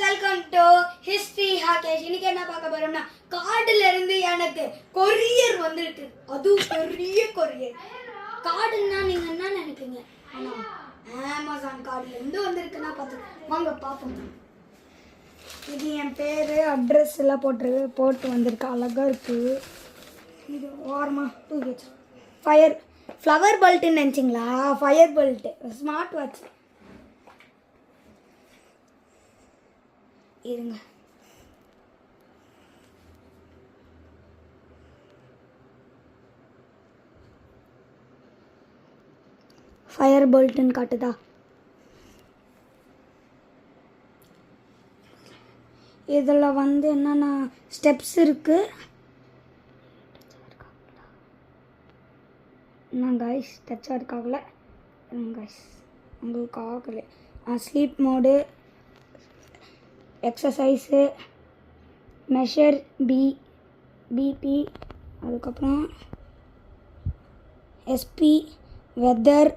Welcome to history ஹாக்கேஷ். இன்னைக்கு என்ன பார்க்க போறோம்னா கார்டுல இருந்து எனக்கு கொரியர் வந்திருக்கு. அதுவும் பெரிய கொரியர். கார்டுன்னா நீங்க என்ன நினைப்பீங்க? ஆனா அமேசான் கார்டுல இருந்து வந்திருக்குன்னா பார்த்து வாங்க பார்ப்போம். இது என் பேரு அட்ரஸ் எல்லாம் போட்டு வந்திருக்கு. அழகா இருக்கு. இது ஓரமா தூக்கி வச்சு ஃப்ளவர் பெல்ட்னு நினச்சிங்களா? Fire belt smart watch. இருங்க, ஃபயர் பெல்ட்னு காட்டுதா? இதில் வந்து என்னென்ன ஸ்டெப்ஸ் இருக்கு என்ன கைஸ்? டச்சாக இருக்காகல கைஸ், உங்களுக்கு ஆகலை. Sleep mode, exercise, measure BP, அதுக்கப்புறம் எஸ்பி, வெதர்,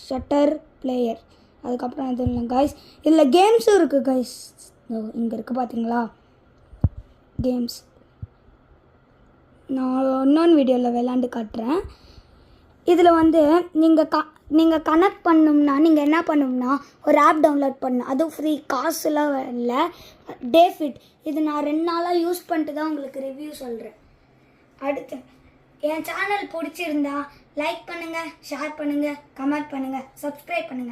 ஷட்டர் பிளேயர், அதுக்கப்புறம் எதுவும் இல்லை கைஸ். இதில் கேம்ஸும் இருக்குது கைஸ். இங்கே இருக்குது பார்த்தீங்களா கேம்ஸ். நான் இன்னொன்று வீடியோவில் விளாண்டு காட்டுறேன். இதில் வந்து நீங்கள் கனெக்ட் பண்ணணும்னா நீங்கள் என்ன பண்ணணும்னா ஒரு ஆப் டவுன்லோட் பண்ணணும். அதுவும் ஃப்ரீ, காசுலாம் இல்லை. டேஃபிட் இது நான் 2 நாளாக யூஸ் பண்ணிட்டு தான் உங்களுக்கு ரிவ்யூ சொல்கிறேன். அடுத்து என் சேனல் பிடிச்சிருந்தா லைக் பண்ணுங்கள், ஷேர் பண்ணுங்கள், கமெண்ட் பண்ணுங்கள், சப்ஸ்கிரைப் பண்ணுங்கள்.